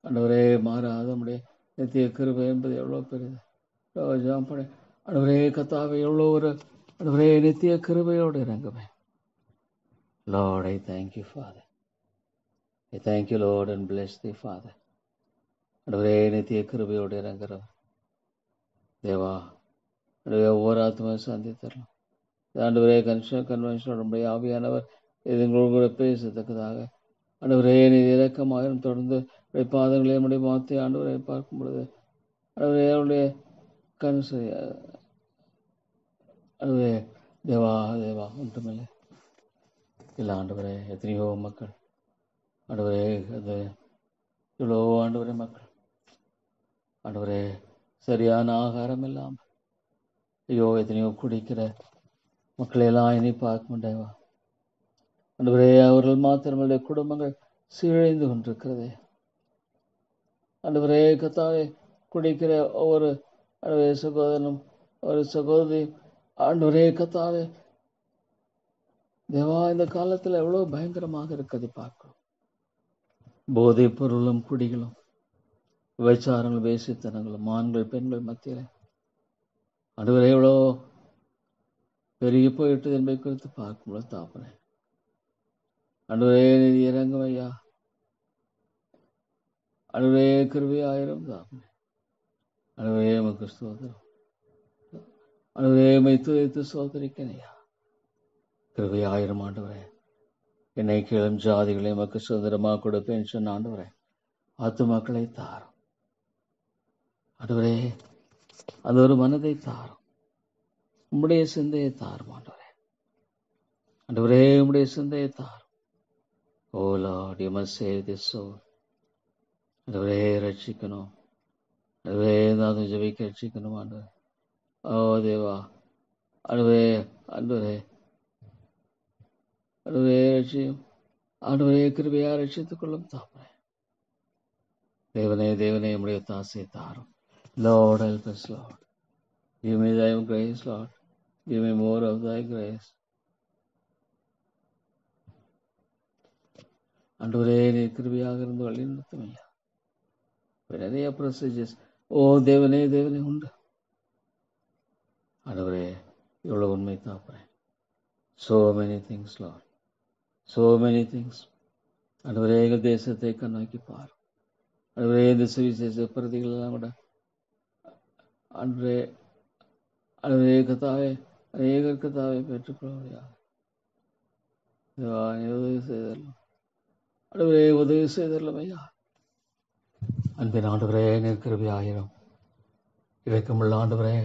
[SPEAKER 1] ஆண்டவரே, மாறாத உடைய நித்திய கிருபை என்பது எவ்வளோ பெரியது. ஆண்டவரே கத்தாவே, எவ்வளோ ஒரு ஆண்டவரே நித்திய கிருபையோடு இறங்குமே. Lord, I thank you, Father. I thank you, Lord, and bless thee, Father. ஆண்டவரே நித்திய கிருபையோடு இறங்குறவர் தேவா. ஒவ்வொரு ஆத்மா சந்தி தரலாம். ஆண்டவரே கன்வென்ஷனோட நம்முடைய ஆவியானவர் எங்களோடு கூட பேசத்தக்கதாக ஆண்டவரே நீ இறக்கமாயிரம் தொடர்ந்து பாதங்களே நம்முடைய வார்த்தை ஆண்டவரை பார்க்கும் பொழுது ஆண்டவரே அவருடைய கன்சை ஆண்டவரே தேவா தேவா ஒன்றுமில்லை இல்லை ஆண்டவரே. எத்தனையோ மக்கள் ஆண்டவரே, அது இவ்வளோ ஆண்டவரே மக்கள் ஆண்டவரே சரியான ஆகாரம் இல்லாமல் ஐயோ எத்தனையோ குடிக்கிற மக்களையெல்லாம் இனி பார்க்க முடியவா ஆண்டவரே. அவர்கள் மாத்திரமுடைய குடும்பங்கள் சீழடைந்து கொண்டிருக்கிறதே ஆண்டவரே கத்தாவே. குடிக்கிற ஒவ்வொரு ஆண்டவரே சகோதரனும் ஒரு சகோதரி ஆண்டவரே கத்தாவே தேவா, இந்த காலத்தில் எவ்வளோ பயங்கரமாக இருக்கிறது பார்க்கணும். போதை பொருளும் குடிகளும் விபச்சாரங்களும் வேசித்தனங்களும் ஆண்கள் பெண்கள் மத்தியில் ஆண்டவரே எவ்வளோ பெருகி போயிட்டது என்பதை குறித்து பார்க்கும்போது தாப்பனே. ஆண்டவரே நீதி இறங்கும் ஐயா. ஆண்டவரே கிருபையாயிரம் தாப்பனே. ஆண்டவரே உமக்கு ஸ்தோத்திரம். ஆண்டவரே உம்மை துதித்து ஸ்தோத்திரிக்கிறேன் ஐயா. கிருபையாயிரம் ஆண்டவரே. என்னை கேளும் ஜாதிகளை உமக்கு சுதந்திரமாக கொடுப்பேன் சொன்ன ஆண்டவரே, ஆத்துமாக்களை தாரும் ஆண்டவரே. அது ஒரு மனதை தாரும். உம்முடைய சிந்தையை தாரும் ஆண்டவரே. ஆண்டவரே உம்முடைய சிந்தையை தாரும். O Lord, you must save this soul. ஆண்டவரே ரட்சிக்கணும். ஆண்டவரே நான் ஜெபிக்க ரட்சிக்கணும் ஆண்டவரே. ஓ தேவா ஆண்டவரே ஆண்டவரே ஆண்டவரே ரட்சியும். ஆண்டவரே கிருபையா ரட்சித்துக் கொள்ளும் தாப்பனே. தேவனே தேவனே உம்முடைய தாசை தாரும். Lord, help us, Lord. Give me thy grace, Lord. Give me more of thy grace. ஆண்டவரே நீ கிருபையாக இருந்து வழி நடத்தும் ஐயா. நிறைய ப்ரொசீஜர்ஸ் ஓ தேவனே தேவனே உண்டு ஆண்டவரே. இவ்வளவு உண்மை தாப்பனே. So many things, Lord. So many things. ஆண்டவரே எங்கள் தேசத்தை கண்ணோக்கி பார். ஆண்டவரே இந்த சுவிசேஷ பிரதிகள் எல்லாம் கூட ஆண்டவரே ஆண்டவரே கத்தாவே அநேகர் கத்தாவை பெற்றுக்கொள்ளும். உதவி செய்தரலாம் ஆண்டவரே, உதவி செய்தரலாம் ஐயா. அன்பின் ஆண்டவரே நீர் கிருபையாயிரம் இறைக்கமுள்ள ஆண்டவரே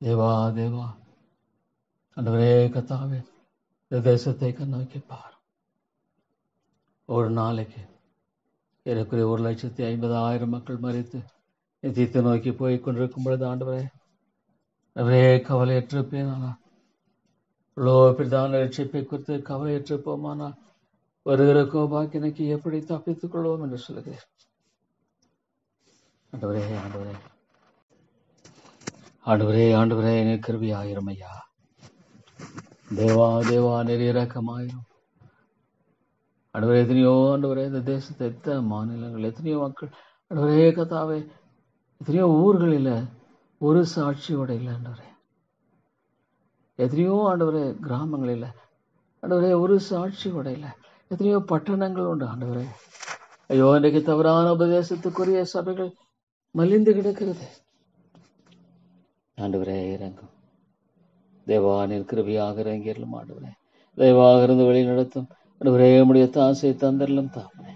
[SPEAKER 1] தேவா தேவா ஆண்டவரே கத்தாவே இந்த தேசத்தை கண்ணோக்கி பார். ஒரு நாளைக்கு ஏறக்குறைய 1,50,000 மக்கள் மரித்து நித்தியத்தை நோக்கி போய் கொண்டிருக்கும் பொழுது ஆண்டவரே அவரே கவலையற்றிருப்பேன். ஆனால் இவ்வளோ பிரதான ரட்சிப்பை குறித்து கவலையற்றிருப்போமானால் வருகிற கோபாக்கினைக்கு எப்படி தப்பித்துக் கொள்வோம் என்று சொல்லுகிறேன். ஆண்டவரே ஆண்டவரே ஆண்டவரே ஆண்டவரே, எனக்கு கிருபையாயிரும் ஐயா. தேவா தேவா, நீர் இரக்கமாயிரும். ஆண்டவரே, எத்தனையோ ஆண்டவரே இந்த தேசத்தை, எத்தனை மாநிலங்கள், எத்தனையோ மக்கள் ஆண்டவரே கர்த்தாவே, எத்தனையோ ஊர்களில் ஒரு சாட்சியோட இல்லை ஆண்டவரே. எத்தனையோ ஆண்டவரே கிராமங்களில் ஆண்டவரே ஒரு சாட்சியோட இல்லை. எத்தனையோ பட்டணங்கள் உண்டு ஆண்டவரே. ஐயோ, இன்றைக்கு தவறான உபதேசத்துக்குரிய சபைகள் மலிந்து கிடக்கிறது. ஆண்டவரே இறங்கும். தேவானின் கிருபையாக இறங்கியலும் ஆண்டவரே. தயவாக இருந்து வழி நடத்தும் ஆண்டவரே. உம்முடைய தாசை தந்தரலும் தாப்பனே.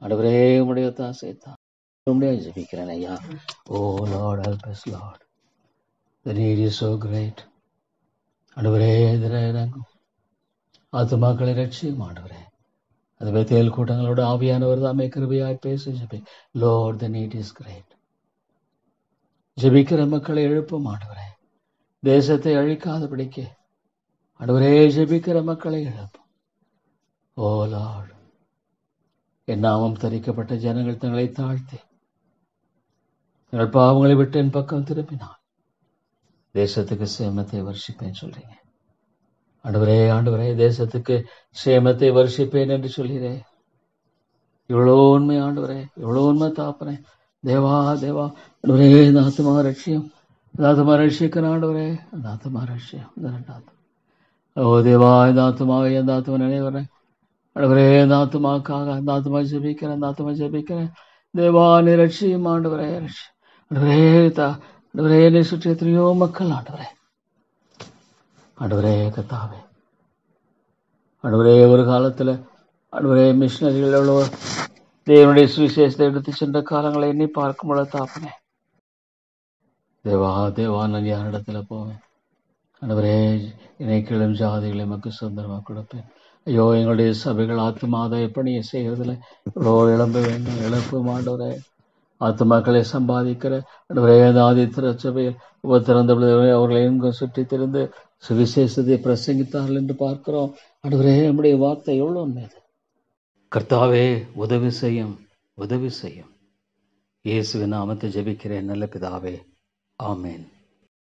[SPEAKER 1] ஆண்டவரே உம்முடைய தாசை தான் ஜெபிக்கிறேன் ஐயா. ஓ Lord, help us Lord. The need is so great. ஆண்டவரே எதிரே இறங்கும். ஆத்துமாக்களை ரட்சியும் ஆண்டவரே. அது பெத்தேல் கூட்டங்களோட ஆவியானவர் தாமே கிருபையாய் பேச JP. Lord, the need is great. ஜெபிக்கிற மக்களை எழுப்பும் ஆண்டவரே. தேசத்தை அழிக்காதபடிக்கு ஆண்டவரே ஜெபிக்கிற மக்களை எழுப்பும். ஓ லார்ட், என் நாமம் தரிக்கப்பட்ட ஜனங்கள் தங்களை தாழ்த்தி தங்கள் பாவங்களை விட்டு என் பக்கம் திரும்பினான் தேசத்துக்கு சேமத்தை வருஷிப்பேன் சொல்றீங்க. ஆண்டவரே ஆண்டவரே, தேசத்துக்கு சேமத்தை வருஷிப்பேன் என்று சொல்கிறேன். இவ்வளோ உண்மை ஆண்டவரே, இவ்வளோ உண்மை தாப்பனே. தேவா தேவா ஆண்டவரே, இந்த ஆத்மா ரட்சியம், இந்த ஆத்மா ரட்சிக்கிற ஆண்டவரே, அந்த ஆத்மா ரட்சியம், இந்த ரெண்டாவது. ஓ தேவா, இந்த ஆத்மாவை, அந்த ஆத்மா நினைவரேன் ஆண்டவரே. இந்த ஆத்மாக்காக அந்த ஆத்மா ஜெபிக்கிறேன், அந்த ஆத்மா ஜெபிக்கிறேன். தேவா நீ ரட்சியும் ஆண்டவரே, ரட்சி ஆண்டவரே. ஆண்டவரே, என்னை சுற்றி எத்தனையோ மக்கள் ஆண்டவரே. ஆண்டவரே கர்த்தாவே, ஆண்டவரே ஒரு காலத்தில் ஆண்டவரே மிஷினரிகள் எவ்வளோ தேவனுடைய சுவிசேஷத்தை எடுத்து சென்ற காலங்களை எண்ணி பார்க்கும் பொழுது தாப்பனே. தேவா தேவா, நான் யாரிடத்துல போவேன் ஆண்டவரே? இணைக்கிலும் ஜாதிகளை மக்கள் சுதந்திரமாக கொடுப்பேன். ஐயோ, எங்களுடைய சபைகள் ஆத்மாதை பணியை செய்கிறதுல இவ்வளோ இழம்ப வேண்டும். இழப்பு ஆண்டவரே. ஆத்மாக்களை சம்பாதிக்கிற ஆண்டவரே, ஆதி திருச்சபையில் உபத்திறந்த அவர்களை எங்கும் சுற்றி திருந்து சுவிசேஷத்தை பிரசங்கித்தார்கள் என்று பார்க்கிறோம். ஆண்டவரே, நம்முடைய வார்த்தை எவ்வளோ உண்மைது. கர்த்தாவே உதவி செய்யும், உதவி செய்யும். இயேசுவின் நாமத்தை ஜெபிக்கிறேன் நல்ல பிதாவே, ஆமேன்.